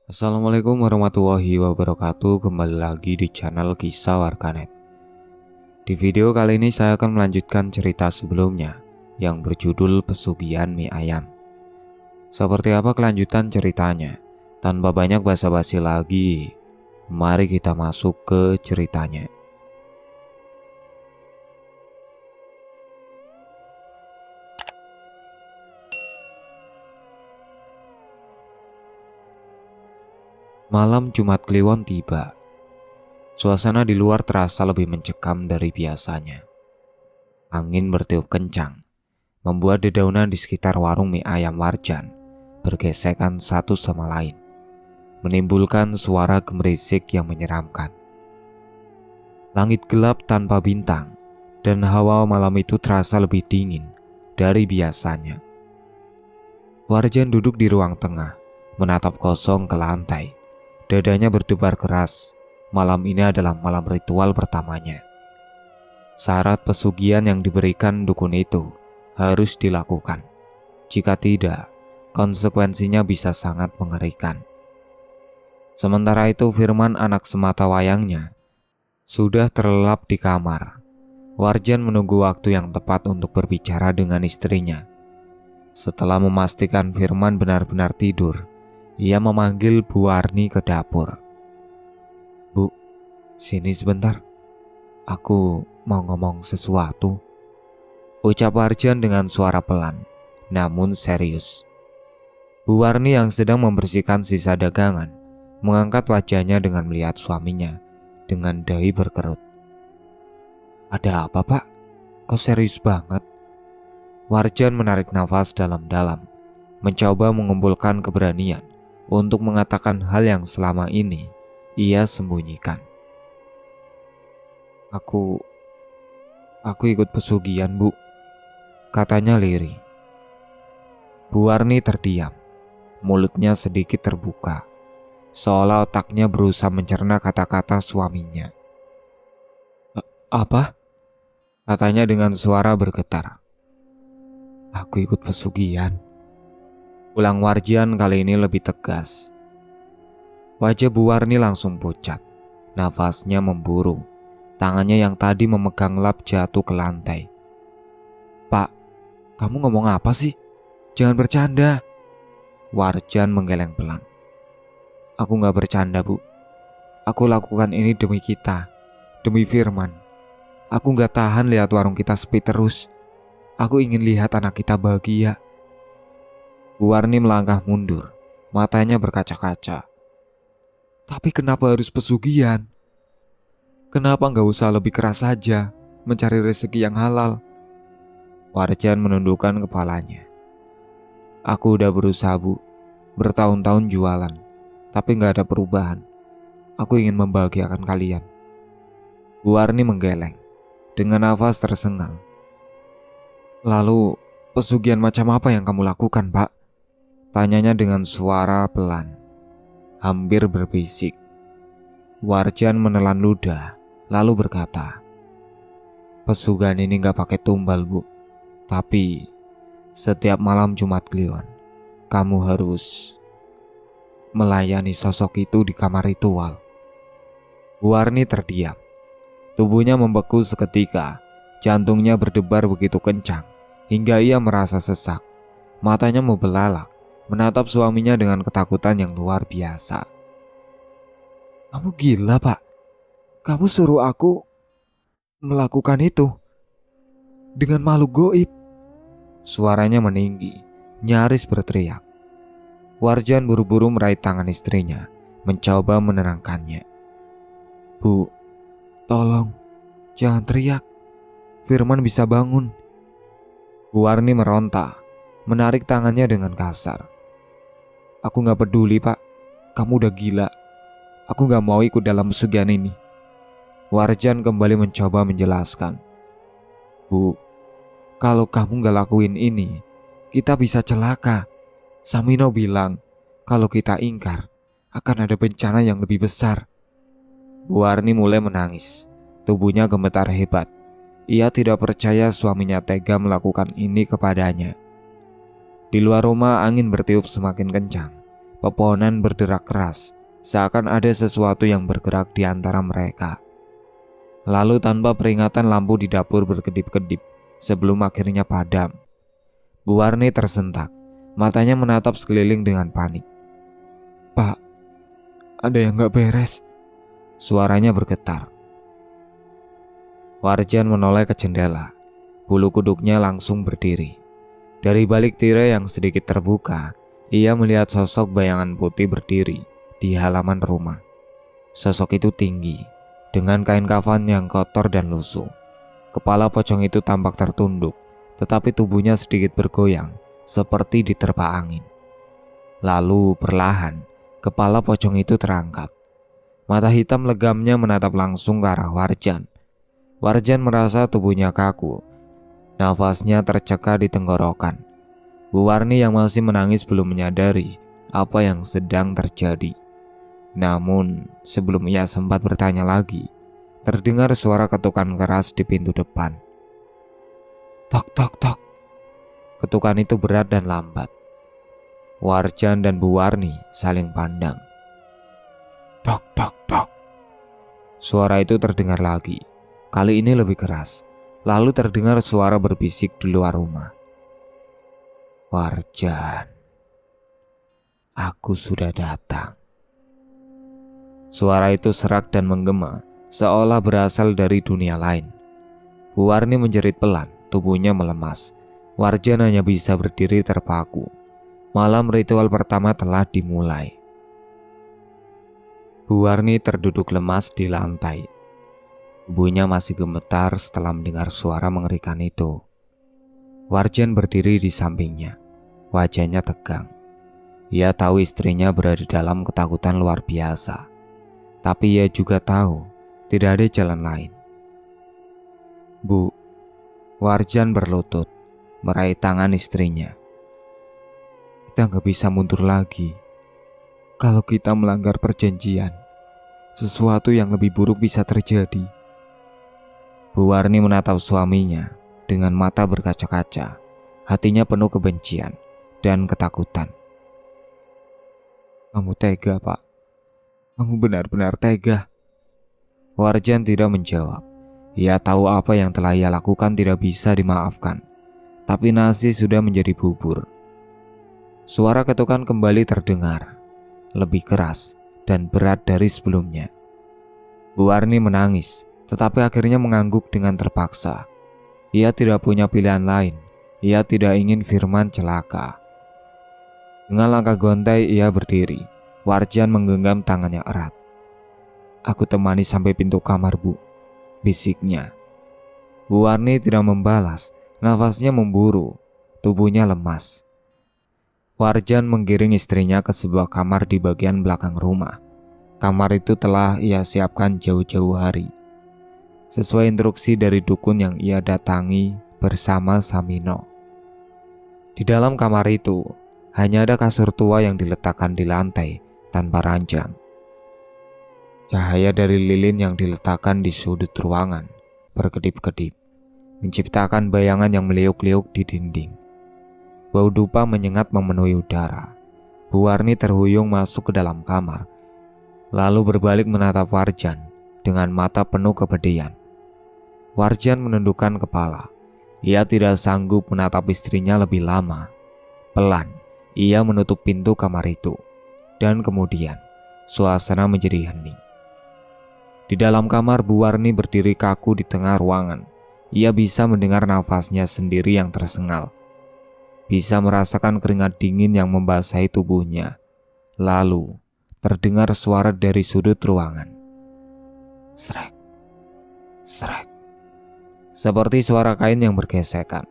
Assalamualaikum warahmatullahi wabarakatuh. Kembali lagi di channel Kisah Warganet. Di video kali ini saya akan melanjutkan cerita sebelumnya yang berjudul Pesugihan Mie Ayam. Seperti apa kelanjutan ceritanya? Tanpa banyak basa-basi lagi, mari kita masuk ke ceritanya. Malam Jumat Kliwon tiba. Suasana di luar terasa lebih mencekam dari biasanya. Angin bertiup kencang, membuat dedaunan di sekitar warung mie ayam Warjan bergesekan satu sama lain, menimbulkan suara gemerisik yang menyeramkan. Langit gelap tanpa bintang, dan hawa malam itu terasa lebih dingin dari biasanya. Warjan duduk di ruang tengah, menatap kosong ke lantai. Dadanya berdebar keras. Malam ini adalah malam ritual pertamanya. Syarat pesugihan yang diberikan dukun itu harus dilakukan. Jika tidak, konsekuensinya bisa sangat mengerikan. Sementara itu Firman, anak semata wayangnya, sudah terlelap di kamar. Warjan menunggu waktu yang tepat untuk berbicara dengan istrinya. Setelah memastikan Firman benar-benar tidur, ia memanggil Bu Warni ke dapur. "Bu, sini sebentar. Aku mau ngomong sesuatu," ucap Warjan dengan suara pelan, namun serius. Bu Warni yang sedang membersihkan sisa dagangan mengangkat wajahnya dengan melihat suaminya dengan dahi berkerut. "Ada apa, Pak? Kok serius banget?" Warjan menarik nafas dalam-dalam, mencoba mengumpulkan keberanian untuk mengatakan hal yang selama ini ia sembunyikan. Aku ikut pesugihan, Bu," katanya lirih. Bu Warni terdiam, mulutnya sedikit terbuka, seolah otaknya berusaha mencerna kata-kata suaminya. "Apa?" katanya dengan suara bergetar. "Aku ikut pesugihan," ulang Warjan kali ini lebih tegas. Wajah Bu Warni langsung pucat, nafasnya memburu, tangannya yang tadi memegang lap jatuh ke lantai. "Pak, kamu ngomong apa sih? Jangan bercanda." Warjan menggeleng pelan. "Aku gak bercanda, Bu. Aku lakukan ini demi kita, demi Firman. Aku gak tahan lihat warung kita sepi terus. Aku ingin lihat anak kita bahagia." Bu Warni melangkah mundur, matanya berkaca-kaca. "Tapi kenapa harus pesugihan? Kenapa gak usah lebih keras saja mencari rezeki yang halal?" Warjan menundukkan kepalanya. "Aku udah berusaha, Bu. Bertahun-tahun jualan, tapi gak ada perubahan. Aku ingin membahagiakan kalian." Bu Warni menggeleng dengan nafas tersengal. "Lalu pesugihan macam apa yang kamu lakukan, Pak?" tanyanya dengan suara pelan, hampir berbisik. Warjan menelan ludah, lalu berkata, "Pesugihan ini gak pakai tumbal, Bu. Tapi setiap malam Jumat Kliwon, kamu harus melayani sosok itu di kamar ritual." Bu Warni terdiam. Tubuhnya membeku seketika, jantungnya berdebar begitu kencang hingga ia merasa sesak. Matanya membelalak, menatap suaminya dengan ketakutan yang luar biasa. "Kamu gila, Pak. Kamu suruh aku melakukan itu dengan makhluk goib?" Suaranya meninggi, nyaris berteriak. Warjan buru-buru meraih tangan istrinya, mencoba menenangkannya. "Bu, tolong, jangan teriak. Firman bisa bangun." Bu Warni meronta, menarik tangannya dengan kasar. "Aku gak peduli, Pak. Kamu udah gila. Aku gak mau ikut dalam pesugihan ini." Warjan kembali mencoba menjelaskan. "Bu, kalau kamu gak lakuin ini, kita bisa celaka. Samino bilang kalau kita ingkar, akan ada bencana yang lebih besar." Bu Warni mulai menangis, tubuhnya gemetar hebat. Ia tidak percaya suaminya tega melakukan ini kepadanya. Di luar rumah angin bertiup semakin kencang, Pepohonan berderak keras, seakan ada sesuatu yang bergerak di antara mereka. Lalu tanpa peringatan lampu di dapur berkedip-kedip sebelum akhirnya padam. Bu Warni tersentak, matanya menatap sekeliling dengan panik. "Pak, ada yang gak beres," suaranya bergetar. Warjan menoleh ke jendela, bulu kuduknya langsung berdiri. Dari balik tirai yang sedikit terbuka, ia melihat sosok bayangan putih berdiri di halaman rumah. Sosok itu tinggi, dengan kain kafan yang kotor dan lusuh. Kepala pocong itu tampak tertunduk, tetapi tubuhnya sedikit bergoyang, seperti diterpa angin. Lalu perlahan, kepala pocong itu terangkat. Mata hitam legamnya menatap langsung ke arah Warjan. Warjan merasa tubuhnya kaku, nafasnya tercekat di tenggorokan. Bu Warni yang masih menangis belum menyadari apa yang sedang terjadi. Namun sebelum ia sempat bertanya lagi, terdengar suara ketukan keras di pintu depan. Tok tok tok. Ketukan itu berat dan lambat. Warjan dan Bu Warni saling pandang. Tok tok tok. Suara itu terdengar lagi, kali ini lebih keras. Lalu terdengar suara berbisik di luar rumah. Warjan, aku sudah datang. Suara itu serak dan menggema, seolah berasal dari dunia lain. Bu Warni menjerit pelan, tubuhnya melemas. Warjan hanya bisa berdiri terpaku. Malam ritual pertama telah dimulai. Bu Warni terduduk lemas di lantai. Tubuhnya masih gemetar setelah mendengar suara mengerikan itu. Warjan berdiri di sampingnya. Wajahnya tegang. Ia tahu istrinya berada dalam ketakutan luar biasa. Tapi ia juga tahu tidak ada jalan lain. "Bu," Warjan berlutut, meraih tangan istrinya. "Kita gak bisa mundur lagi. Kalau kita melanggar perjanjian, sesuatu yang lebih buruk bisa terjadi." Bu Warni menatap suaminya dengan mata berkaca-kaca. Hatinya penuh kebencian dan ketakutan. "Kamu tega, Pak. Kamu benar-benar tega." Warjan tidak menjawab. Ia tahu apa yang telah ia lakukan tidak bisa dimaafkan. Tapi nasi sudah menjadi bubur. Suara ketukan kembali terdengar, lebih keras dan berat dari sebelumnya. Bu Warni menangis, tetapi akhirnya mengangguk dengan terpaksa. Ia tidak punya pilihan lain. Ia tidak ingin Firman celaka. Dengan langkah gontai ia berdiri. Warjan menggenggam tangannya erat. "Aku temani sampai pintu kamar, Bu," bisiknya. Bu Warni tidak membalas. Nafasnya memburu, tubuhnya lemas. Warjan menggiring istrinya ke sebuah kamar di bagian belakang rumah. Kamar itu telah ia siapkan jauh-jauh hari, sesuai instruksi dari dukun yang ia datangi bersama Samino. Di dalam kamar itu hanya ada kasur tua yang diletakkan di lantai tanpa ranjang. Cahaya dari lilin yang diletakkan di sudut ruangan berkedip-kedip, menciptakan bayangan yang meliuk-liuk di dinding. Bau dupa menyengat memenuhi udara. Bu Warni terhuyung masuk ke dalam kamar, lalu berbalik menatap Warjan dengan mata penuh kepedihan. Warjan menundukkan kepala. Ia tidak sanggup menatap istrinya lebih lama. Pelan, ia menutup pintu kamar itu. Dan kemudian, suasana menjadi hening. Di dalam kamar, Bu Warni berdiri kaku di tengah ruangan. Ia bisa mendengar nafasnya sendiri yang tersengal. Bisa merasakan keringat dingin yang membasahi tubuhnya. Lalu, terdengar suara dari sudut ruangan. Srek, srek. Seperti suara kain yang bergesekan.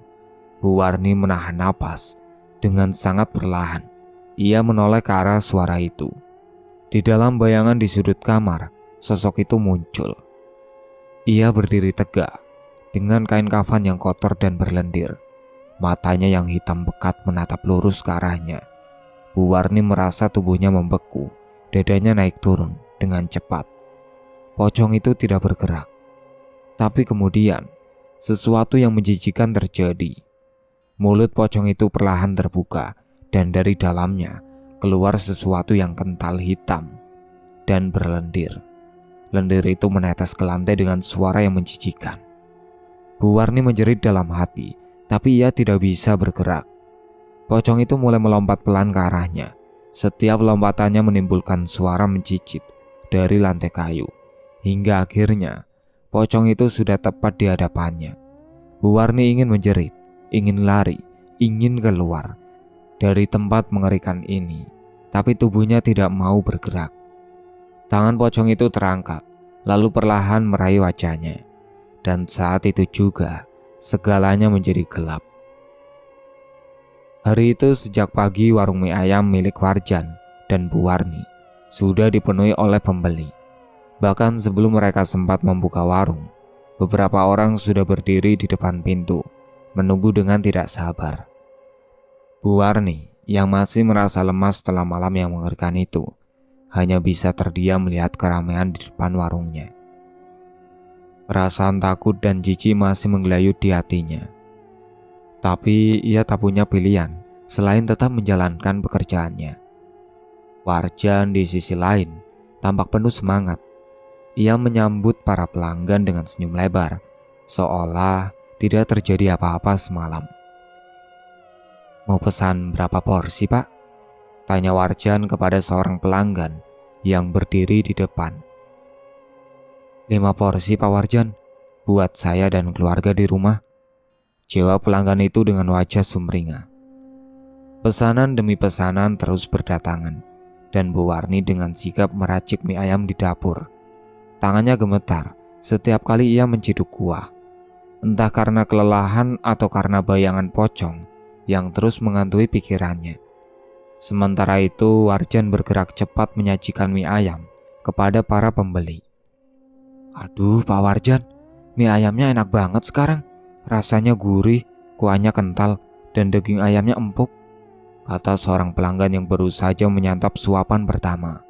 Bu Warni menahan napas. Dengan sangat perlahan, ia menoleh ke arah suara itu. Di dalam bayangan di sudut kamar, sosok itu muncul. Ia berdiri tegak, dengan kain kafan yang kotor dan berlendir. Matanya yang hitam pekat menatap lurus ke arahnya. Bu Warni merasa tubuhnya membeku, dadanya naik turun dengan cepat. Pocong itu tidak bergerak. Tapi kemudian, sesuatu yang menjijikan terjadi. Mulut pocong itu perlahan terbuka, dan dari dalamnya keluar sesuatu yang kental hitam dan berlendir. Lendir itu menetes ke lantai dengan suara yang menjijikan. Bu Warni menjerit dalam hati, tapi ia tidak bisa bergerak. Pocong itu mulai melompat pelan ke arahnya. Setiap lompatannya menimbulkan suara mencicit dari lantai kayu. Hingga akhirnya, pocong itu sudah tepat di hadapannya. Bu Warni ingin menjerit, ingin lari, ingin keluar dari tempat mengerikan ini. Tapi tubuhnya tidak mau bergerak. Tangan pocong itu terangkat, lalu perlahan meraih wajahnya. Dan saat itu juga, segalanya menjadi gelap. Hari itu sejak pagi warung mie ayam milik Warjan dan Bu Warni sudah dipenuhi oleh pembeli. Bahkan sebelum mereka sempat membuka warung, beberapa orang sudah berdiri di depan pintu, menunggu dengan tidak sabar. Bu Warni yang masih merasa lemas setelah malam yang mengerikan itu, hanya bisa terdiam melihat keramaian di depan warungnya. Perasaan takut dan jijik masih menggelayut di hatinya. Tapi ia tak punya pilihan selain tetap menjalankan pekerjaannya. Warjan di sisi lain tampak penuh semangat. Ia menyambut para pelanggan dengan senyum lebar, seolah tidak terjadi apa-apa semalam. "Mau pesan berapa porsi, Pak?" tanya Warjan kepada seorang pelanggan yang berdiri di depan. "5 porsi, Pak Warjan, buat saya dan keluarga di rumah," jawab pelanggan itu dengan wajah sumringah. Pesanan demi pesanan terus berdatangan, dan Bu Warni dengan sigap meracik mie ayam di dapur. Tangannya gemetar setiap kali ia menciduk kuah, entah karena kelelahan atau karena bayangan pocong yang terus menghantui pikirannya. Sementara itu, Warjan bergerak cepat menyajikan mie ayam kepada para pembeli. "Aduh, Pak Warjan, mie ayamnya enak banget sekarang. Rasanya gurih, kuahnya kental, dan daging ayamnya empuk," kata seorang pelanggan yang baru saja menyantap suapan pertama.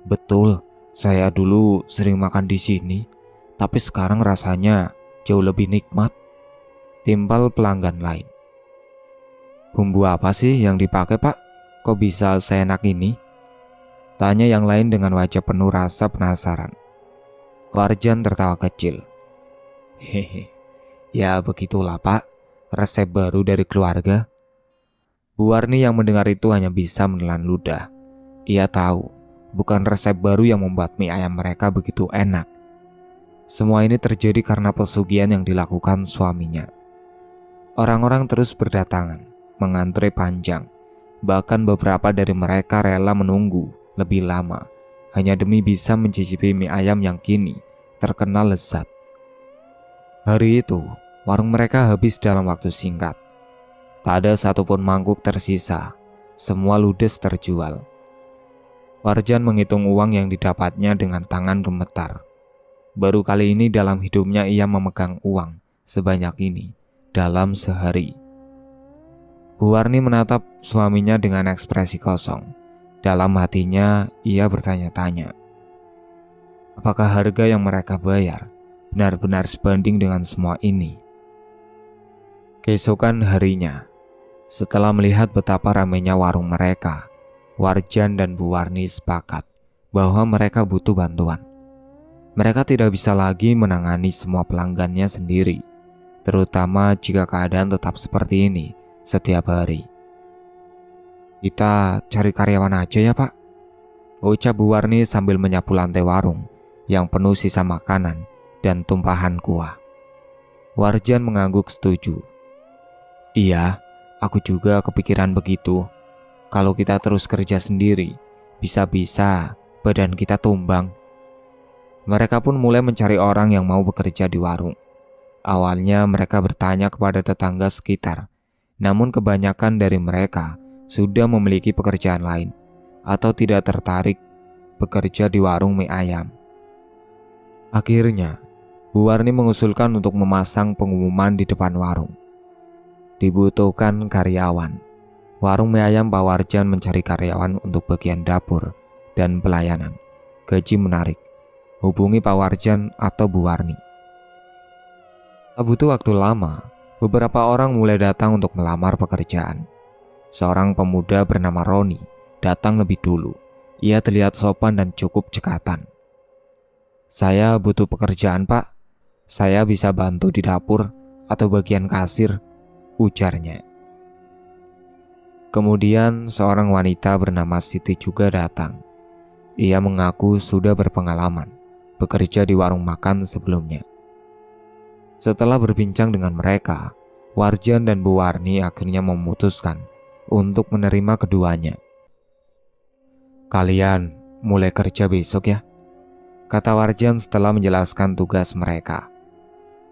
"Betul, saya dulu sering makan di sini, tapi sekarang rasanya jauh lebih nikmat," timpal pelanggan lain. "Bumbu apa sih yang dipakai, Pak? Kok bisa seenak ini?" tanya yang lain dengan wajah penuh rasa penasaran. Warjan tertawa kecil. "Hehe, ya begitulah, Pak, resep baru dari keluarga." Bu Warni yang mendengar itu hanya bisa menelan ludah. Ia tahu, bukan resep baru yang membuat mie ayam mereka begitu enak. Semua ini terjadi karena pesugihan yang dilakukan suaminya. Orang-orang terus berdatangan, mengantre panjang. Bahkan beberapa dari mereka rela menunggu lebih lama hanya demi bisa mencicipi mie ayam yang kini terkenal lezat. Hari itu, warung mereka habis dalam waktu singkat. Tak ada satupun mangkuk tersisa, semua ludes terjual. Warjan menghitung uang yang didapatnya dengan tangan gemetar. Baru kali ini dalam hidupnya ia memegang uang sebanyak ini dalam sehari. Bu Warni menatap suaminya dengan ekspresi kosong. Dalam hatinya ia bertanya-tanya, apakah harga yang mereka bayar benar-benar sebanding dengan semua ini? Keesokan harinya, setelah melihat betapa ramainya warung mereka, Warjan dan Bu Warni sepakat bahwa mereka butuh bantuan. Mereka tidak bisa lagi menangani semua pelanggannya sendiri, terutama jika keadaan tetap seperti ini setiap hari. "Kita cari karyawan aja ya, Pak," ucap Bu Warni sambil menyapu lantai warung yang penuh sisa makanan dan tumpahan kuah. Warjan mengangguk setuju. "Iya, aku juga kepikiran begitu. Kalau kita terus kerja sendiri, bisa-bisa badan kita tumbang." Mereka pun mulai mencari orang yang mau bekerja di warung. Awalnya mereka bertanya kepada tetangga sekitar, namun kebanyakan dari mereka sudah memiliki pekerjaan lain atau tidak tertarik bekerja di warung mie ayam. Akhirnya, Bu Warni mengusulkan untuk memasang pengumuman di depan warung. Dibutuhkan karyawan. Warung mie ayam Pak Warjan mencari karyawan untuk bagian dapur dan pelayanan. Gaji menarik. Hubungi Pak Warjan atau Bu Warni. Tak butuh waktu lama, beberapa orang mulai datang untuk melamar pekerjaan. Seorang pemuda bernama Roni datang lebih dulu. Ia terlihat sopan dan cukup cekatan. "Saya butuh pekerjaan, Pak. Saya bisa bantu di dapur atau bagian kasir," ujarnya. Kemudian seorang wanita bernama Siti juga datang. Ia mengaku sudah berpengalaman bekerja di warung makan sebelumnya. Setelah berbincang dengan mereka, Warjan dan Bu Warni akhirnya memutuskan untuk menerima keduanya. "Kalian mulai kerja besok ya," kata Warjan setelah menjelaskan tugas mereka.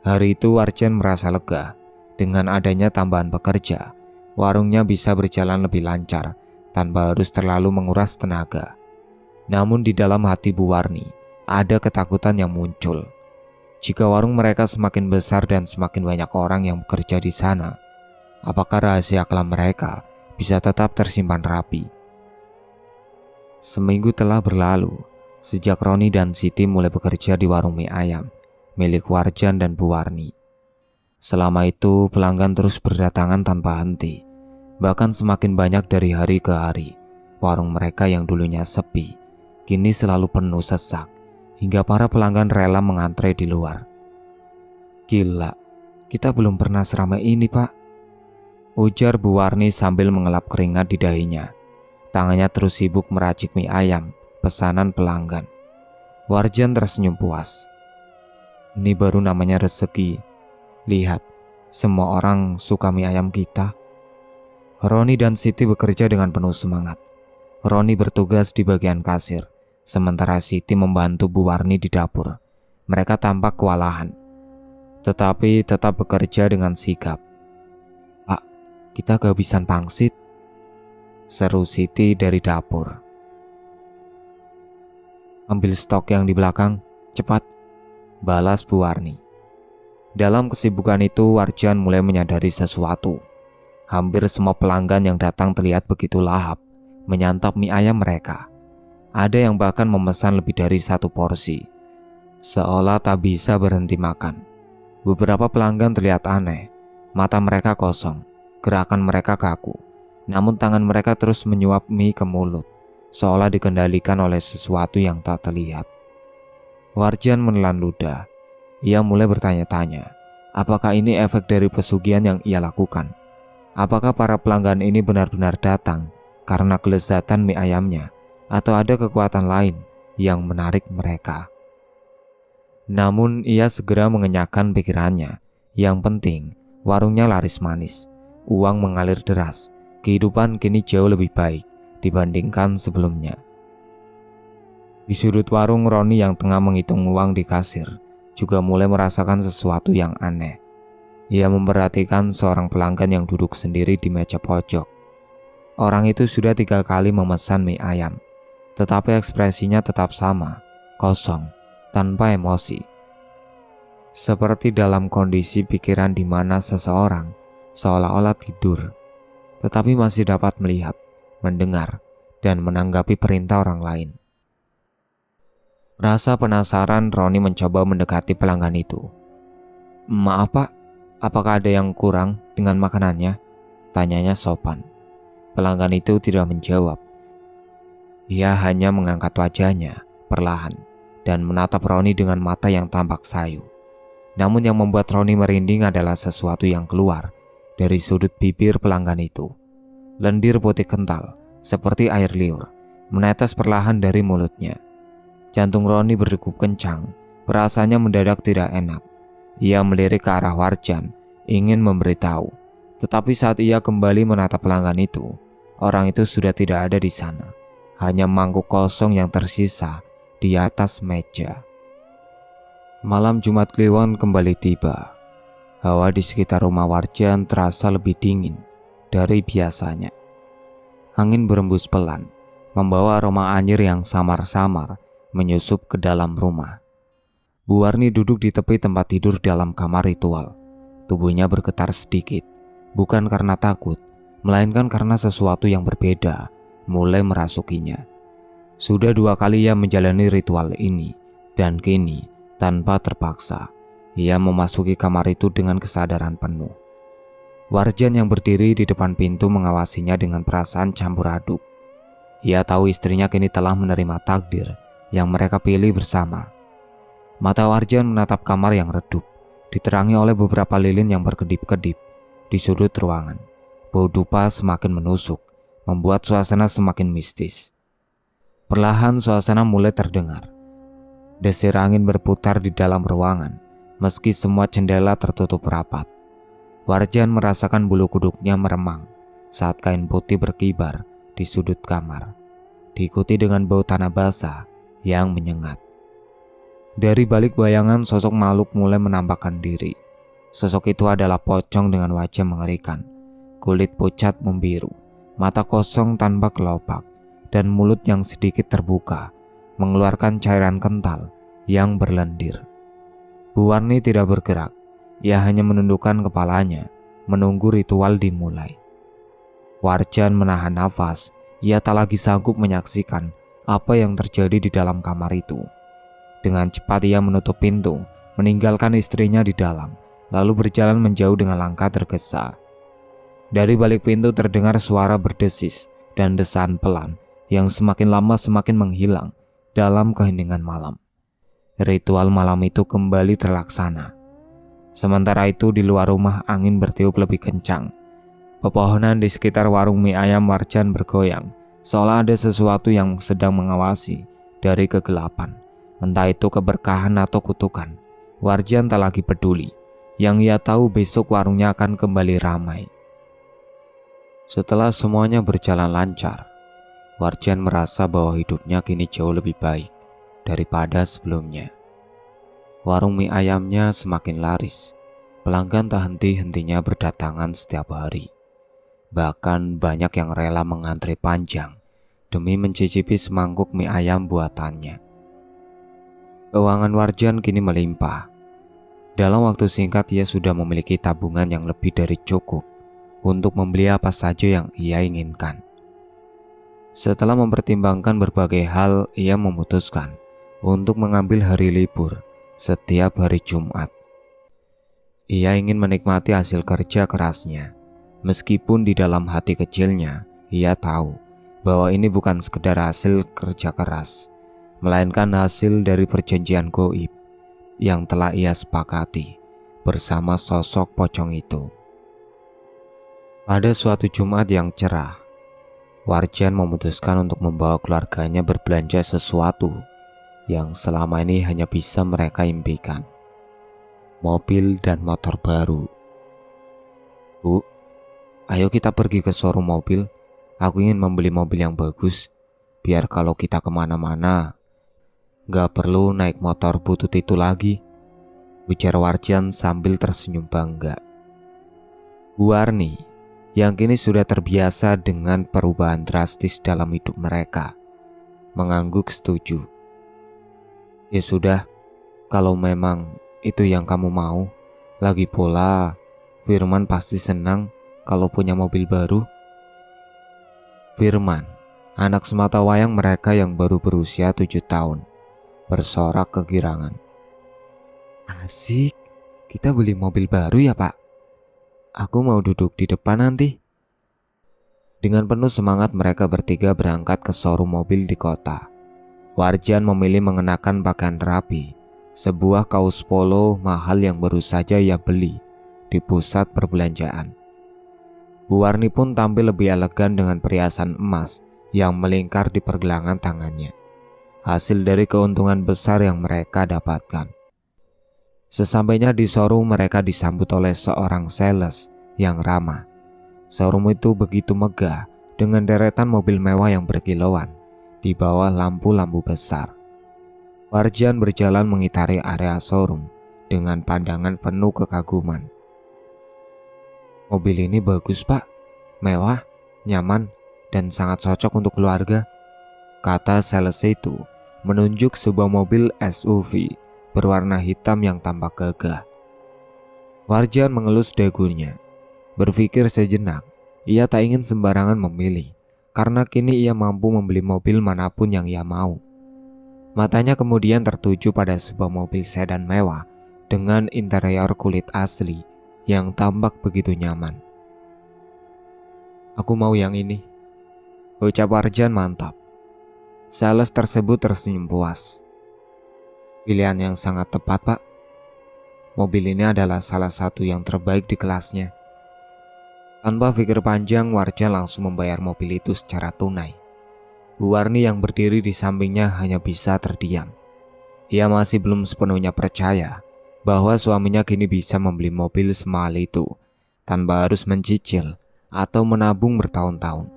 Hari itu Warjan merasa lega. Dengan adanya tambahan pekerja, warungnya bisa berjalan lebih lancar tanpa harus terlalu menguras tenaga. Namun di dalam hati Bu Warni ada ketakutan yang muncul. Jika warung mereka semakin besar dan semakin banyak orang yang bekerja di sana, apakah rahasia kelam mereka bisa tetap tersimpan rapi? Seminggu telah berlalu sejak Roni dan Siti mulai bekerja di warung mie ayam milik Warjan dan Bu Warni. Selama itu pelanggan terus berdatangan tanpa henti. Bahkan semakin banyak dari hari ke hari. Warung mereka yang dulunya sepi kini selalu penuh sesak, hingga para pelanggan rela mengantre di luar. "Gila, kita belum pernah seramai ini, Pak," ujar Bu Warni sambil mengelap keringat di dahinya. Tangannya terus sibuk meracik mie ayam pesanan pelanggan. Warjan tersenyum puas. "Ini baru namanya rezeki. Lihat, semua orang suka mie ayam kita." Roni dan Siti bekerja dengan penuh semangat. Roni bertugas di bagian kasir, sementara Siti membantu Bu Warni di dapur. Mereka tampak kewalahan, tetapi tetap bekerja dengan sigap. "Pak, kita kehabisan pangsit," seru Siti dari dapur. "Ambil stok yang di belakang, cepat," balas Bu Warni. Dalam kesibukan itu, Warjan mulai menyadari sesuatu. Hampir semua pelanggan yang datang terlihat begitu lahap menyantap mie ayam mereka. Ada yang bahkan memesan lebih dari satu porsi, seolah tak bisa berhenti makan. Beberapa pelanggan terlihat aneh, mata mereka kosong, gerakan mereka kaku, namun tangan mereka terus menyuap mie ke mulut, seolah dikendalikan oleh sesuatu yang tak terlihat. Warjan menelan ludah. Ia mulai bertanya-tanya, apakah ini efek dari pesugihan yang ia lakukan? Apakah para pelanggan ini benar-benar datang karena kelezatan mie ayamnya, atau ada kekuatan lain yang menarik mereka? Namun ia segera mengenyahkan pikirannya. Yang penting, warungnya laris manis, uang mengalir deras, kehidupan kini jauh lebih baik dibandingkan sebelumnya. Di sudut warung, Roni yang tengah menghitung uang di kasir juga mulai merasakan sesuatu yang aneh. Ia memperhatikan seorang pelanggan yang duduk sendiri di meja pojok. Orang itu sudah 3 kali memesan mie ayam, tetapi ekspresinya tetap sama, kosong, tanpa emosi. Seperti dalam kondisi pikiran di mana seseorang seolah-olah tidur, tetapi masih dapat melihat, mendengar, dan menanggapi perintah orang lain. Rasa penasaran, Roni mencoba mendekati pelanggan itu. "Maaf Pak, apakah ada yang kurang dengan makanannya?" tanyanya sopan. Pelanggan itu tidak menjawab. Ia hanya mengangkat wajahnya perlahan dan menatap Roni dengan mata yang tampak sayu. Namun yang membuat Roni merinding adalah sesuatu yang keluar dari sudut bibir pelanggan itu. Lendir putih kental seperti air liur menetes perlahan dari mulutnya. Jantung Roni berdegup kencang, perasaannya mendadak tidak enak. Ia melirik ke arah Warjan, ingin memberitahu. Tetapi saat ia kembali menatap pelanggan itu, orang itu sudah tidak ada di sana. Hanya mangkuk kosong yang tersisa di atas meja. Malam Jumat Kliwon kembali tiba. Hawa di sekitar rumah Warjan terasa lebih dingin dari biasanya. Angin berembus pelan, membawa aroma anyir yang samar-samar menyusup ke dalam rumah. Bu Warni duduk di tepi tempat tidur dalam kamar ritual. Tubuhnya bergetar sedikit, bukan karena takut, melainkan karena sesuatu yang berbeda mulai merasukinya. Sudah 2 kali ia menjalani ritual ini, dan kini tanpa terpaksa ia memasuki kamar itu dengan kesadaran penuh. Warjan yang berdiri di depan pintu mengawasinya dengan perasaan campur aduk. Ia tahu istrinya kini telah menerima takdir yang mereka pilih bersama. Mata Warjan menatap kamar yang redup, diterangi oleh beberapa lilin yang berkedip-kedip di sudut ruangan. Bau dupa semakin menusuk, membuat suasana semakin mistis. Perlahan suasana mulai terdengar. Desir angin berputar di dalam ruangan, meski semua jendela tertutup rapat. Warjan merasakan bulu kuduknya meremang saat kain putih berkibar di sudut kamar, diikuti dengan bau tanah basah yang menyengat. Dari balik bayangan, sosok makhluk mulai menampakkan diri. Sosok itu adalah pocong dengan wajah mengerikan, kulit pucat membiru, mata kosong tanpa kelopak, dan mulut yang sedikit terbuka, mengeluarkan cairan kental yang berlendir. Bu Warni tidak bergerak. Ia hanya menundukkan kepalanya, menunggu ritual dimulai. Warjan menahan nafas. Ia tak lagi sanggup menyaksikan apa yang terjadi di dalam kamar itu. Dengan cepat ia menutup pintu, meninggalkan istrinya di dalam, lalu berjalan menjauh dengan langkah tergesa. Dari balik pintu terdengar suara berdesis dan desahan pelan yang semakin lama semakin menghilang dalam keheningan malam. Ritual malam itu kembali terlaksana. Sementara itu di luar rumah angin bertiup lebih kencang. Pepohonan di sekitar warung mie ayam Warjan bergoyang, seolah ada sesuatu yang sedang mengawasi dari kegelapan. Entah itu keberkahan atau kutukan. Warjan tak lagi peduli. Yang ia tahu besok warungnya akan kembali ramai. Setelah semuanya berjalan lancar, Warjan merasa bahwa hidupnya kini jauh lebih baik daripada sebelumnya. Warung mie ayamnya semakin laris. Pelanggan tak henti-hentinya berdatangan setiap hari. Bahkan banyak yang rela mengantri panjang demi mencicipi semangkuk mie ayam buatannya. Keuangan Warjan kini melimpah. Dalam waktu singkat ia sudah memiliki tabungan yang lebih dari cukup untuk membeli apa saja yang ia inginkan. Setelah mempertimbangkan berbagai hal, ia memutuskan untuk mengambil hari libur setiap hari Jumat. Ia ingin menikmati hasil kerja kerasnya. Meskipun di dalam hati kecilnya, ia tahu bahwa ini bukan sekedar hasil kerja keras, melainkan hasil dari perjanjian gaib yang telah ia sepakati bersama sosok pocong itu. Pada suatu Jumat yang cerah, Warjan memutuskan untuk membawa keluarganya berbelanja sesuatu yang selama ini hanya bisa mereka impikan. Mobil dan motor baru. Bu, ayo kita pergi ke showroom mobil. Aku ingin membeli mobil yang bagus, biar kalau kita kemana-mana gak perlu naik motor butut itu lagi, ujar Warjan sambil tersenyum bangga. Bu Warni, yang kini sudah terbiasa dengan perubahan drastis dalam hidup mereka, mengangguk setuju. Ya sudah, kalau memang itu yang kamu mau. Lagi pula, Firman pasti senang kalau punya mobil baru. Firman, anak sematawayang mereka yang baru berusia 7 tahun, bersorak kegirangan. Asik, kita beli mobil baru ya Pak? Aku mau duduk di depan nanti. Dengan penuh semangat mereka bertiga berangkat ke showroom mobil di kota. Warjan memilih mengenakan pakaian rapi, sebuah kaos polo mahal yang baru saja ia beli di pusat perbelanjaan. Bu Warni pun tampil lebih elegan dengan perhiasan emas yang melingkar di pergelangan tangannya, hasil dari keuntungan besar yang mereka dapatkan. Sesampainya di showroom, mereka disambut oleh seorang sales yang ramah. Showroom itu begitu megah dengan deretan mobil mewah yang berkilauan di bawah lampu-lampu besar. Warjan berjalan mengitari area showroom dengan pandangan penuh kekaguman. Mobil ini bagus Pak, mewah, nyaman, dan sangat cocok untuk keluarga, kata sales itu menunjuk sebuah mobil SUV berwarna hitam yang tampak gagah. Warjan mengelus dagunya, berpikir sejenak. Ia tak ingin sembarangan memilih, karena kini ia mampu membeli mobil manapun yang ia mau. Matanya kemudian tertuju pada sebuah mobil sedan mewah dengan interior kulit asli yang tampak begitu nyaman. Aku mau yang ini, Ucap Warjan mantap. Sales tersebut tersenyum puas. Pilihan yang sangat tepat, Pak. Mobil ini adalah salah satu yang terbaik di kelasnya. Tanpa pikir panjang, Warjan langsung membayar mobil itu secara tunai. Bu Warni yang berdiri di sampingnya hanya bisa terdiam. Ia masih belum sepenuhnya percaya bahwa suaminya kini bisa membeli mobil semahal itu tanpa harus mencicil atau menabung bertahun-tahun.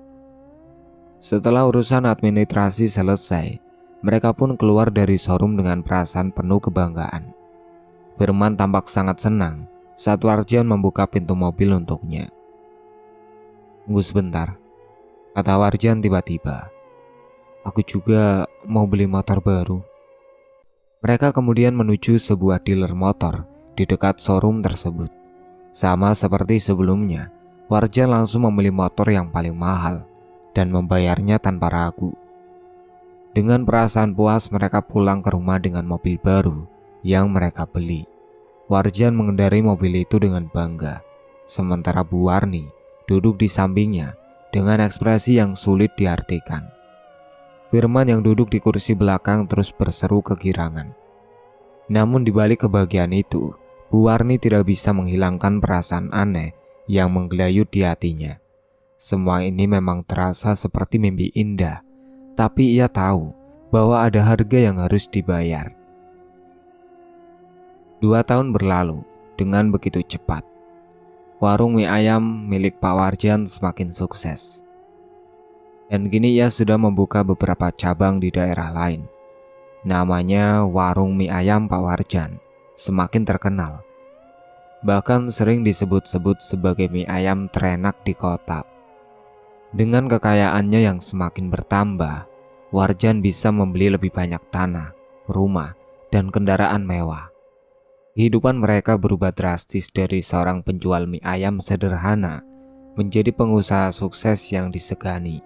Setelah urusan administrasi selesai, mereka pun keluar dari showroom dengan perasaan penuh kebanggaan. Firman tampak sangat senang saat Warjan membuka pintu mobil untuknya. "Tunggu sebentar," kata Warjan tiba-tiba. "Aku juga mau beli motor baru." Mereka kemudian menuju sebuah dealer motor di dekat showroom tersebut. Sama seperti sebelumnya, Warjan langsung membeli motor yang paling mahal dan membayarnya tanpa ragu. Dengan perasaan puas mereka pulang ke rumah dengan mobil baru yang mereka beli. Warjan mengendarai mobil itu dengan bangga, sementara Bu Warni duduk di sampingnya dengan ekspresi yang sulit diartikan. Firman yang duduk di kursi belakang terus berseru kegirangan. Namun di balik kebahagiaan itu, Bu Warni tidak bisa menghilangkan perasaan aneh yang menggelayut di hatinya. Semua ini memang terasa seperti mimpi indah, tapi ia tahu bahwa ada harga yang harus dibayar. 2 tahun berlalu dengan begitu cepat. Warung mie ayam milik Pak Warjan semakin sukses. Dan kini ia sudah membuka beberapa cabang di daerah lain. Namanya Warung Mie Ayam Pak Warjan semakin terkenal. Bahkan sering disebut-sebut sebagai mie ayam terenak di kota. Dengan kekayaannya yang semakin bertambah, Warjan bisa membeli lebih banyak tanah, rumah, dan kendaraan mewah. Kehidupan mereka berubah drastis dari seorang penjual mie ayam sederhana menjadi pengusaha sukses yang disegani.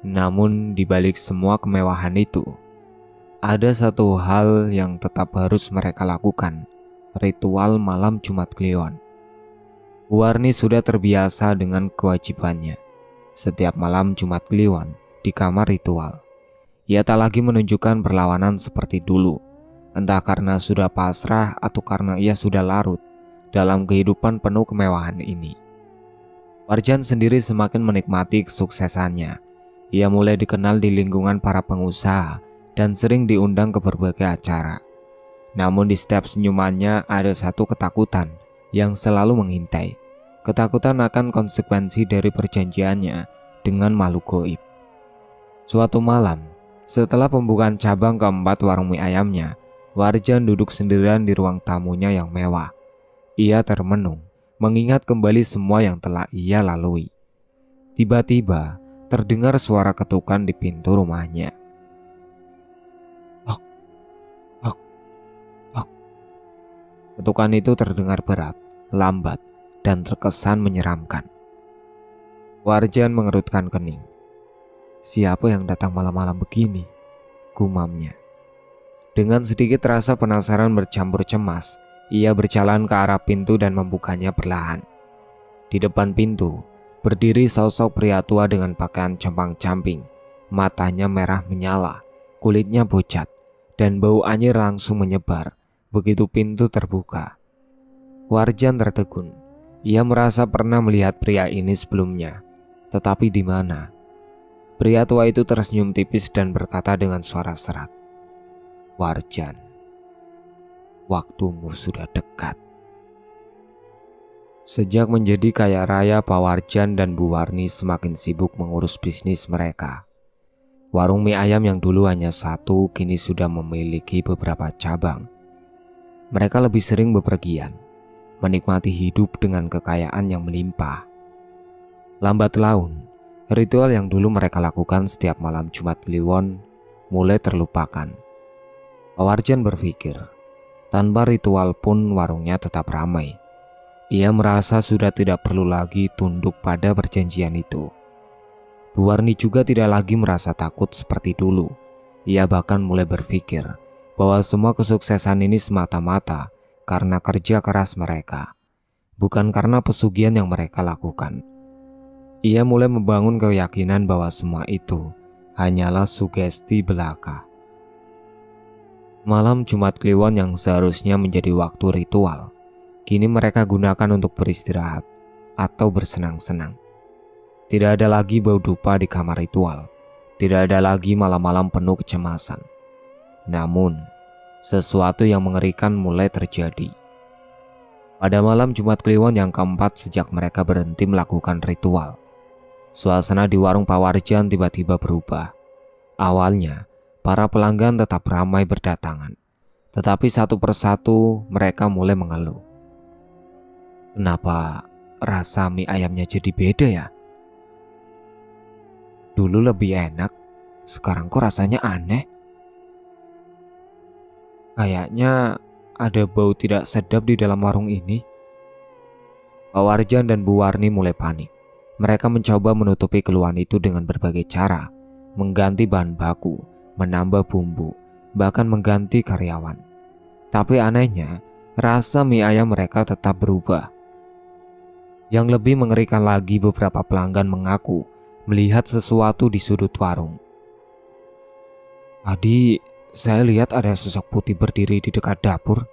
Namun di balik semua kemewahan itu, ada satu hal yang tetap harus mereka lakukan, ritual malam Jumat Kliwon. Warni sudah terbiasa dengan kewajibannya. Setiap malam Jumat Kliwon di kamar ritual, ia tak lagi menunjukkan perlawanan seperti dulu, entah karena sudah pasrah atau karena ia sudah larut dalam kehidupan penuh kemewahan ini. Warjan sendiri semakin menikmati kesuksesannya. Ia mulai dikenal di lingkungan para pengusaha dan sering diundang ke berbagai acara. Namun di setiap senyumannya ada satu ketakutan yang selalu mengintai. Ketakutan akan konsekuensi dari perjanjiannya dengan makhluk gaib. Suatu malam, setelah pembukaan cabang keempat warung mie ayamnya, Warjan duduk sendirian di ruang tamunya yang mewah. Ia termenung, mengingat kembali semua yang telah ia lalui. Tiba-tiba, terdengar suara ketukan di pintu rumahnya. Tok, tok, tok. Ketukan itu terdengar berat, lambat, dan terkesan menyeramkan. Warjan mengerutkan kening. "Siapa yang datang malam-malam begini?" gumamnya. Dengan sedikit rasa penasaran bercampur cemas, ia berjalan ke arah pintu dan membukanya perlahan. Di depan pintu, berdiri sosok pria tua dengan pakaian compang-camping. Matanya merah menyala, kulitnya pucat, dan bau anyir langsung menyebar begitu pintu terbuka. Warjan tertegun. Ia merasa pernah melihat pria ini sebelumnya, tetapi di mana? Pria tua itu tersenyum tipis dan berkata dengan suara serak, "Warjan, waktumu sudah dekat." Sejak menjadi kaya raya, Pak Warjan dan Bu Warni semakin sibuk mengurus bisnis mereka. Warung mie ayam yang dulu hanya satu kini sudah memiliki beberapa cabang. Mereka lebih sering bepergian, menikmati hidup dengan kekayaan yang melimpah. Lambat laun, ritual yang dulu mereka lakukan setiap malam Jumat Kliwon mulai terlupakan. Pak Warjan berpikir, tanpa ritual pun warungnya tetap ramai. Ia merasa sudah tidak perlu lagi tunduk pada perjanjian itu. Bu Warni juga tidak lagi merasa takut seperti dulu. Ia bahkan mulai berpikir bahwa semua kesuksesan ini semata-mata karena kerja keras mereka, bukan karena pesugihan yang mereka lakukan. Ia mulai membangun keyakinan bahwa semua itu hanyalah sugesti belaka. Malam Jumat Kliwon yang seharusnya menjadi waktu ritual, kini mereka gunakan untuk beristirahat atau bersenang-senang. Tidak ada lagi bau dupa di kamar ritual. Tidak ada lagi malam-malam penuh kecemasan. Namun, sesuatu yang mengerikan mulai terjadi. Pada malam Jumat Kliwon yang keempat sejak mereka berhenti melakukan ritual, suasana di warung Pak Warjan tiba-tiba berubah. Awalnya, para pelanggan tetap ramai berdatangan. Tetapi satu persatu mereka mulai mengeluh. Kenapa rasa mie ayamnya jadi beda ya? Dulu lebih enak, sekarang kok rasanya aneh. Kayaknya ada bau tidak sedap di dalam warung ini. Pak Warjan dan Bu Warni mulai panik. Mereka mencoba menutupi keluhan itu dengan berbagai cara, mengganti bahan baku, menambah bumbu, bahkan mengganti karyawan. Tapi anehnya, rasa mie ayam mereka tetap berubah. Yang lebih mengerikan lagi, beberapa pelanggan mengaku melihat sesuatu di sudut warung. Tadi saya lihat ada sosok putih berdiri di dekat dapur.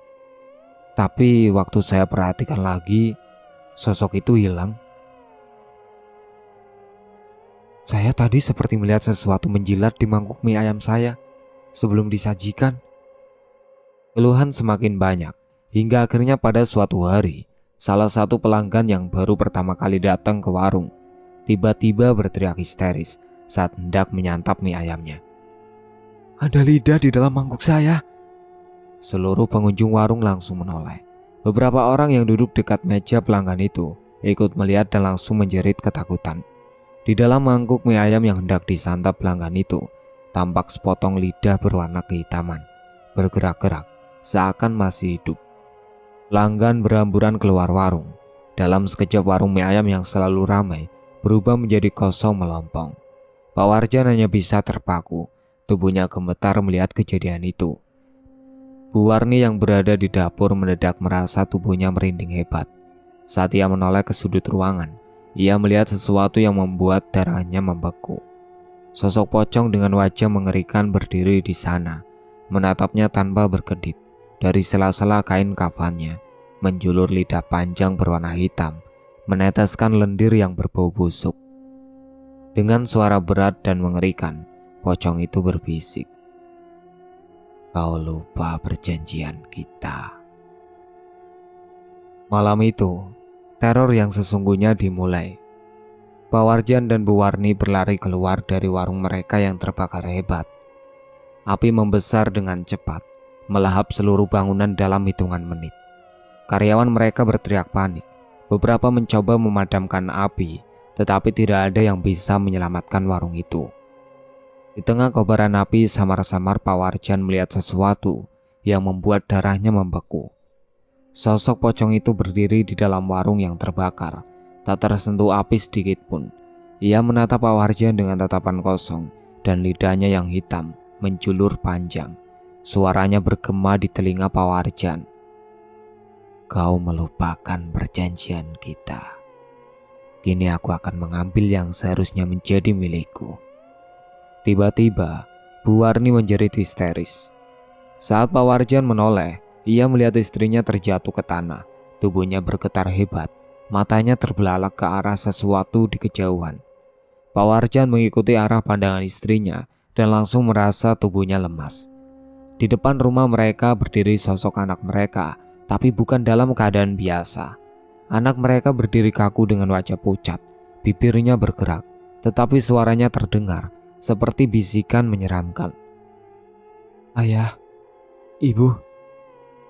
Tapi waktu saya perhatikan lagi, sosok itu hilang. Saya tadi seperti melihat sesuatu menjilat di mangkuk mie ayam saya sebelum disajikan. Keluhan semakin banyak, hingga akhirnya pada suatu hari, salah satu pelanggan yang baru pertama kali datang ke warung tiba-tiba berteriak histeris saat hendak menyantap mie ayamnya. Ada lidah di dalam mangkuk saya. Seluruh pengunjung warung langsung menoleh. Beberapa orang yang duduk dekat meja pelanggan itu ikut melihat dan langsung menjerit ketakutan. Di dalam mangkuk mie ayam yang hendak disantap pelanggan itu, tampak sepotong lidah berwarna kehitaman, bergerak-gerak, seakan masih hidup. Pelanggan berhamburan keluar warung. Dalam sekejap warung mie ayam yang selalu ramai berubah menjadi kosong melompong. Pak Warjan hanya bisa terpaku, tubuhnya gemetar melihat kejadian itu. Bu Warni yang berada di dapur mendadak merasa tubuhnya merinding hebat. Saat ia menoleh ke sudut ruangan, ia melihat sesuatu yang membuat darahnya membeku. Sosok pocong dengan wajah mengerikan berdiri di sana, menatapnya tanpa berkedip. Dari sela-sela kain kafannya, menjulur lidah panjang berwarna hitam, meneteskan lendir yang berbau busuk. Dengan suara berat dan mengerikan, pocong itu berbisik. Kau lupa perjanjian kita. Malam itu, teror yang sesungguhnya dimulai. Pak Warjan dan Bu Warni berlari keluar dari warung mereka yang terbakar hebat. Api membesar dengan cepat, melahap seluruh bangunan dalam hitungan menit. Karyawan mereka berteriak panik. Beberapa mencoba memadamkan api, tetapi tidak ada yang bisa menyelamatkan warung itu. Di tengah kobaran api, samar-samar Pak Warjan melihat sesuatu yang membuat darahnya membeku. Sosok pocong itu berdiri di dalam warung yang terbakar, tak tersentuh api sedikit pun. Ia menatap Pak Warjan dengan tatapan kosong dan lidahnya yang hitam menjulur panjang. Suaranya bergema di telinga Pak Warjan. Kau melupakan perjanjian kita. Kini aku akan mengambil yang seharusnya menjadi milikku. Tiba-tiba, Bu Warni menjerit histeris. Saat Pak Warjan menoleh, ia melihat istrinya terjatuh ke tanah. Tubuhnya bergetar hebat, matanya terbelalak ke arah sesuatu di kejauhan. Pak Warjan mengikuti arah pandangan istrinya dan langsung merasa tubuhnya lemas. Di depan rumah mereka berdiri sosok anak mereka, tapi bukan dalam keadaan biasa. Anak mereka berdiri kaku dengan wajah pucat, bibirnya bergerak, tetapi suaranya terdengar seperti bisikan menyeramkan. Ayah, Ibu,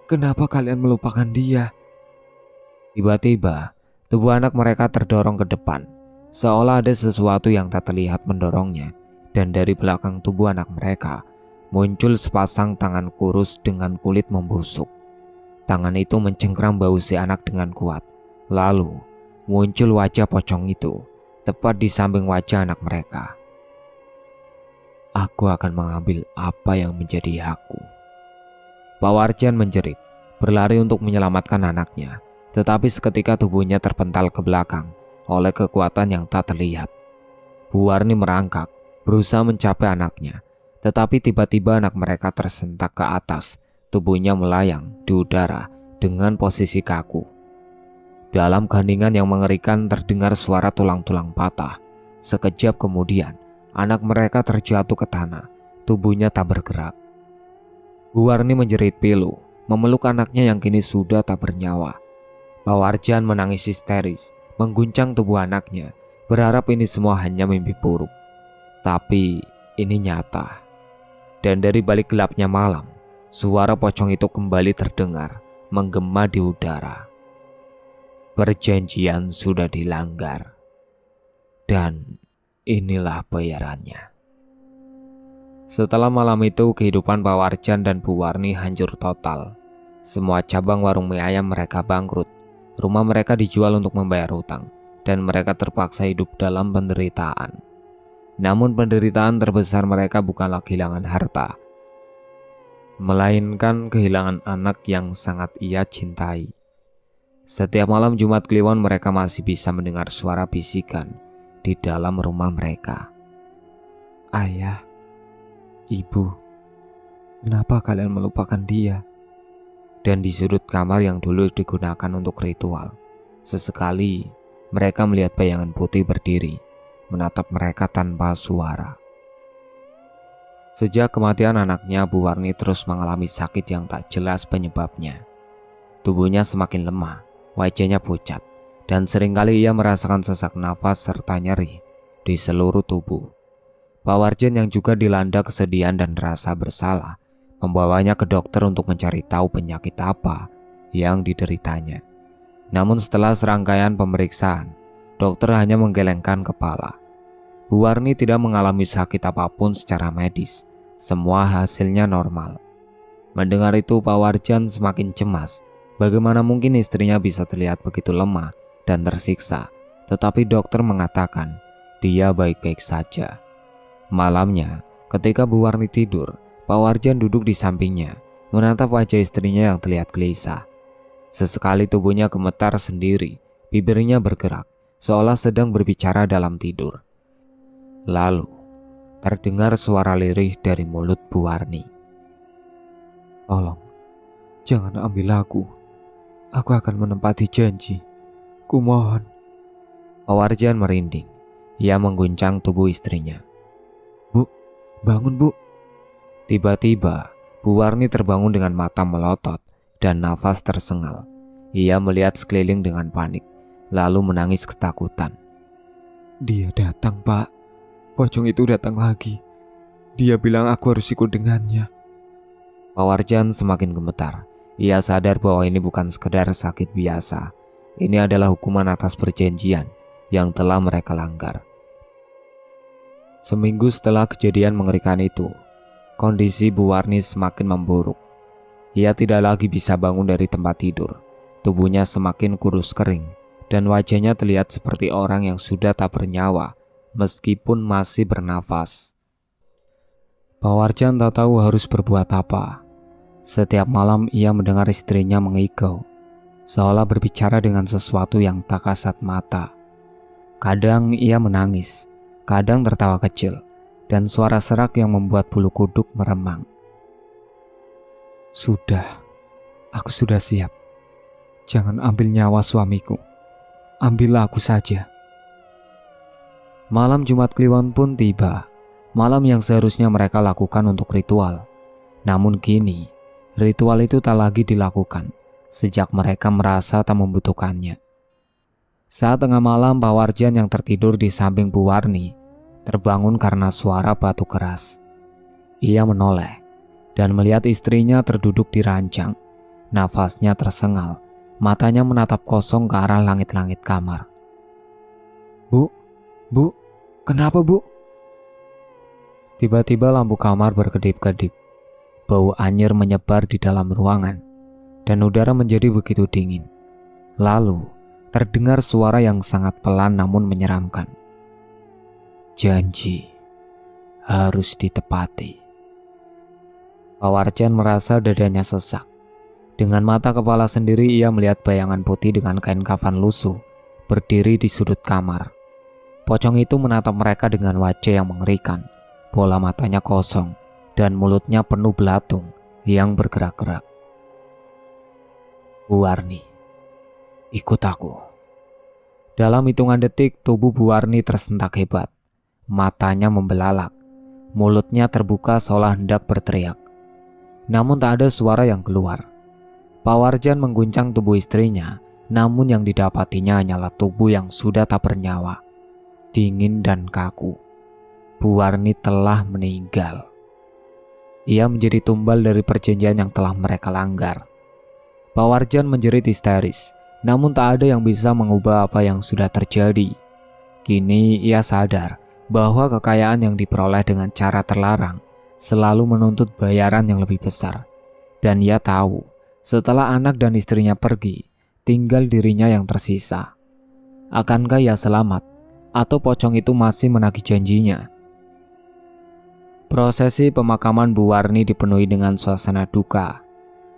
kenapa kalian melupakan dia? Tiba-tiba, tubuh anak mereka terdorong ke depan, seolah ada sesuatu yang tak terlihat mendorongnya, dan dari belakang tubuh anak mereka muncul sepasang tangan kurus dengan kulit membusuk. Tangan itu mencengkram bahu si anak dengan kuat. Lalu, muncul wajah pocong itu, tepat di samping wajah anak mereka. Aku akan mengambil apa yang menjadi hakku. Pak Warjan menjerit, berlari untuk menyelamatkan anaknya. Tetapi seketika tubuhnya terpental ke belakang oleh kekuatan yang tak terlihat. Bu Warni merangkak, berusaha mencapai anaknya, tetapi tiba-tiba anak mereka tersentak ke atas, tubuhnya melayang di udara dengan posisi kaku. Dalam keheningan yang mengerikan terdengar suara tulang-tulang patah. Sekejap kemudian, anak mereka terjatuh ke tanah, tubuhnya tak bergerak. Bu Warni menjerit pilu, memeluk anaknya yang kini sudah tak bernyawa. Pak Warjan menangis histeris, mengguncang tubuh anaknya, berharap ini semua hanya mimpi buruk. Tapi ini nyata. Dan dari balik gelapnya malam, suara pocong itu kembali terdengar, menggema di udara. Perjanjian sudah dilanggar. Dan inilah bayarannya. Setelah malam itu, kehidupan Pak Warjan dan Bu Warni hancur total. Semua cabang warung mie ayam mereka bangkrut. Rumah mereka dijual untuk membayar hutang, dan mereka terpaksa hidup dalam penderitaan. Namun penderitaan terbesar mereka bukanlah kehilangan harta, melainkan kehilangan anak yang sangat ia cintai. Setiap malam Jumat Kliwon mereka masih bisa mendengar suara bisikan di dalam rumah mereka. Ayah, Ibu, kenapa kalian melupakan dia? Dan di sudut kamar yang dulu digunakan untuk ritual, sesekali mereka melihat bayangan putih berdiri, menatap mereka tanpa suara. Sejak kematian anaknya, Bu Warni terus mengalami sakit yang tak jelas penyebabnya. Tubuhnya semakin lemah, wajahnya pucat, dan seringkali ia merasakan sesak nafas serta nyeri di seluruh tubuh. Pak Warjan yang juga dilanda kesedihan dan rasa bersalah, membawanya ke dokter untuk mencari tahu penyakit apa yang dideritanya. Namun setelah serangkaian pemeriksaan, dokter hanya menggelengkan kepala. Bu Warni tidak mengalami sakit apapun secara medis, semua hasilnya normal. Mendengar itu, Pak Warjan semakin cemas. Bagaimana mungkin istrinya bisa terlihat begitu lemah dan tersiksa, tetapi dokter mengatakan dia baik-baik saja. Malamnya, ketika Bu Warni tidur, Pak Warjan duduk di sampingnya, menatap wajah istrinya yang terlihat gelisah. Sesekali tubuhnya gemetar sendiri, bibirnya bergerak, seolah sedang berbicara dalam tidur. Lalu, terdengar suara lirih dari mulut Bu Warni. Tolong, jangan ambil aku. Aku akan menepati janji. Kumohon. Pak Warjan merinding. Ia mengguncang tubuh istrinya. Bu, bangun Bu. Tiba-tiba, Bu Warni terbangun dengan mata melotot dan nafas tersengal. Ia melihat sekeliling dengan panik, lalu menangis ketakutan. Dia datang, Pak. Pocong itu datang lagi. Dia bilang aku harus ikut dengannya. Pak Warjan semakin gemetar. Ia sadar bahwa ini bukan sekedar sakit biasa. Ini adalah hukuman atas perjanjian yang telah mereka langgar. Seminggu setelah kejadian mengerikan itu, kondisi Bu Warni semakin memburuk. Ia tidak lagi bisa bangun dari tempat tidur. Tubuhnya semakin kurus kering, dan wajahnya terlihat seperti orang yang sudah tak bernyawa, meskipun masih bernafas. Pak Warjan tak tahu harus berbuat apa. Setiap malam ia mendengar istrinya mengigau, seolah berbicara dengan sesuatu yang tak kasat mata. Kadang ia menangis, kadang tertawa kecil, dan suara serak yang membuat bulu kuduk meremang. Sudah, aku sudah siap. Jangan ambil nyawa suamiku. Ambillah aku saja. Malam Jumat Kliwon pun tiba. Malam yang seharusnya mereka lakukan untuk ritual. Namun kini, ritual itu tak lagi dilakukan sejak mereka merasa tak membutuhkannya. Saat tengah malam, Pak Warjan yang tertidur di samping Bu Warni terbangun karena suara batu keras. Ia menoleh dan melihat istrinya terduduk di ranjang. Nafasnya tersengal, matanya menatap kosong ke arah langit-langit kamar. Bu, kenapa Bu? Tiba-tiba lampu kamar berkedip-kedip. Bau anyir menyebar di dalam ruangan, dan udara menjadi begitu dingin. Lalu, terdengar suara yang sangat pelan namun menyeramkan. Janji harus ditepati. Pak Warjan merasa dadanya sesak. Dengan mata kepala sendiri ia melihat bayangan putih dengan kain kafan lusuh berdiri di sudut kamar. Pocong itu menatap mereka dengan wajah yang mengerikan. Bola matanya kosong dan mulutnya penuh belatung yang bergerak-gerak. "Bu Warni, ikut aku." Dalam hitungan detik, tubuh Bu Warni tersentak hebat. Matanya membelalak, mulutnya terbuka seolah hendak berteriak. Namun tak ada suara yang keluar. Pak Warjan mengguncang tubuh istrinya, namun yang didapatinya hanyalah tubuh yang sudah tak bernyawa, dingin dan kaku. Bu Warni telah meninggal. Ia menjadi tumbal dari perjanjian yang telah mereka langgar. Pak Warjan menjerit histeris, namun tak ada yang bisa mengubah apa yang sudah terjadi. Kini ia sadar bahwa kekayaan yang diperoleh dengan cara terlarang selalu menuntut bayaran yang lebih besar. Dan ia tahu, setelah anak dan istrinya pergi, tinggal dirinya yang tersisa. Akankah ia selamat, atau pocong itu masih menagih janjinya? Prosesi pemakaman Bu Warni dipenuhi dengan suasana duka.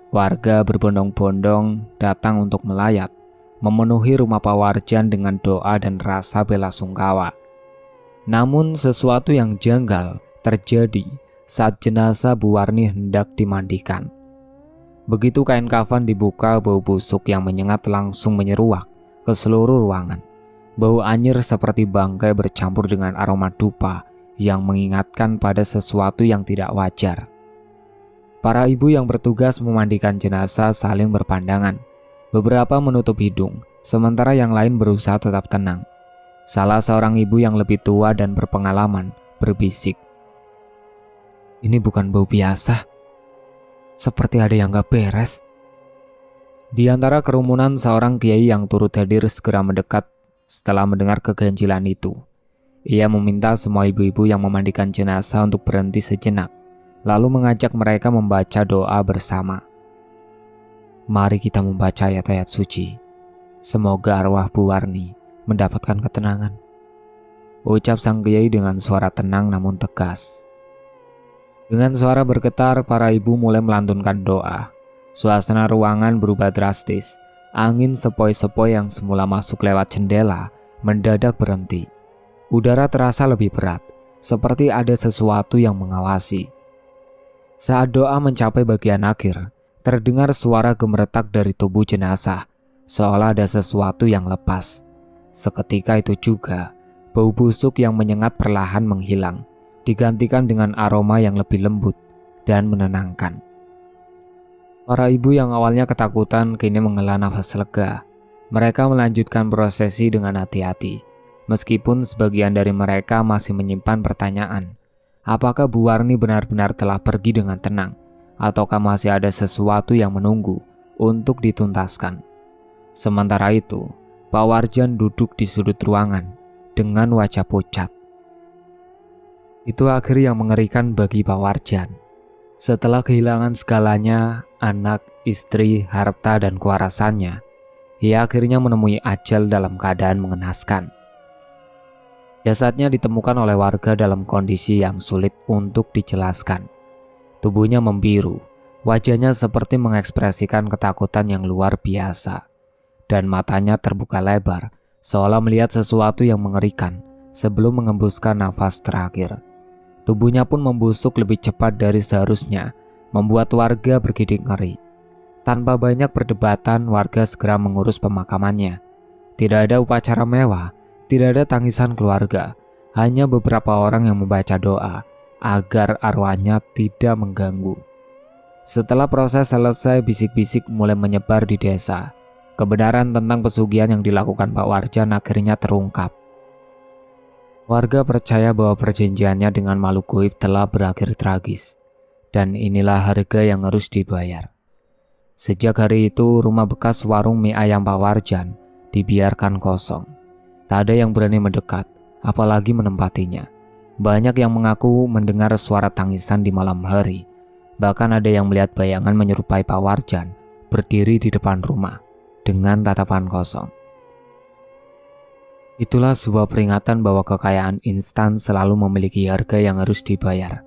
Warga berbondong-bondong datang untuk melayat, memenuhi rumah Pak Warjan dengan doa dan rasa bela sungkawa. Namun sesuatu yang janggal terjadi saat jenazah Bu Warni hendak dimandikan. Begitu kain kafan dibuka, bau busuk yang menyengat langsung menyeruak ke seluruh ruangan. Bau anyir seperti bangkai bercampur dengan aroma dupa yang mengingatkan pada sesuatu yang tidak wajar. Para ibu yang bertugas memandikan jenazah saling berpandangan. Beberapa menutup hidung, sementara yang lain berusaha tetap tenang. Salah seorang ibu yang lebih tua dan berpengalaman berbisik, "Ini bukan bau biasa. Seperti ada yang gak beres." Di antara kerumunan, seorang kiai yang turut hadir segera mendekat setelah mendengar keganjilan itu. Ia meminta semua ibu-ibu yang memandikan jenazah untuk berhenti sejenak, lalu mengajak mereka membaca doa bersama. "Mari kita membaca ayat-ayat suci. Semoga arwah Bu Warni mendapatkan ketenangan," ucap sang kiai dengan suara tenang namun tegas. Dengan suara bergetar, para ibu mulai melantunkan doa. Suasana ruangan berubah drastis. Angin sepoi-sepoi yang semula masuk lewat jendela mendadak berhenti. Udara terasa lebih berat, seperti ada sesuatu yang mengawasi. Saat doa mencapai bagian akhir, terdengar suara gemeretak dari tubuh jenazah, seolah ada sesuatu yang lepas. Seketika itu juga, bau busuk yang menyengat perlahan menghilang, digantikan dengan aroma yang lebih lembut dan menenangkan. Para ibu yang awalnya ketakutan kini menghela nafas lega. Mereka melanjutkan prosesi dengan hati-hati. Meskipun sebagian dari mereka masih menyimpan pertanyaan, apakah Bu Warni benar-benar telah pergi dengan tenang, ataukah masih ada sesuatu yang menunggu untuk dituntaskan. Sementara itu, Pak Warjan duduk di sudut ruangan dengan wajah pucat. Itu akhir yang mengerikan bagi Pak Warjan. Setelah kehilangan segalanya, anak, istri, harta, dan kewarasannya, ia akhirnya menemui ajal dalam keadaan mengenaskan. Jasadnya ditemukan oleh warga dalam kondisi yang sulit untuk dijelaskan. Tubuhnya membiru, wajahnya seperti mengekspresikan ketakutan yang luar biasa, dan matanya terbuka lebar, seolah melihat sesuatu yang mengerikan sebelum mengembuskan nafas terakhir. Tubuhnya pun membusuk lebih cepat dari seharusnya, membuat warga bergidik ngeri. Tanpa banyak perdebatan, warga segera mengurus pemakamannya. Tidak ada upacara mewah, tidak ada tangisan keluarga, hanya beberapa orang yang membaca doa agar arwahnya tidak mengganggu. Setelah proses selesai, bisik-bisik mulai menyebar di desa. Kebenaran tentang pesugihan yang dilakukan Pak Warjan akhirnya terungkap. Warga percaya bahwa perjanjiannya dengan makhluk gaib telah berakhir tragis, dan inilah harga yang harus dibayar. Sejak hari itu, rumah bekas warung mie ayam Pak Warjan dibiarkan kosong. Tak ada yang berani mendekat, apalagi menempatinya. Banyak yang mengaku mendengar suara tangisan di malam hari. Bahkan ada yang melihat bayangan menyerupai Pak Warjan berdiri di depan rumah dengan tatapan kosong. Itulah sebuah peringatan bahwa kekayaan instan selalu memiliki harga yang harus dibayar.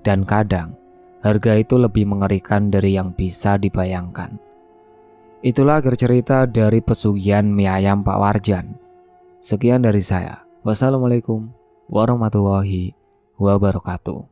Dan kadang, harga itu lebih mengerikan dari yang bisa dibayangkan. Itulah akhir cerita dari pesugihan mie ayam Pak Warjan Sekian dari saya. Wassalamualaikum warahmatullahi wabarakatuh.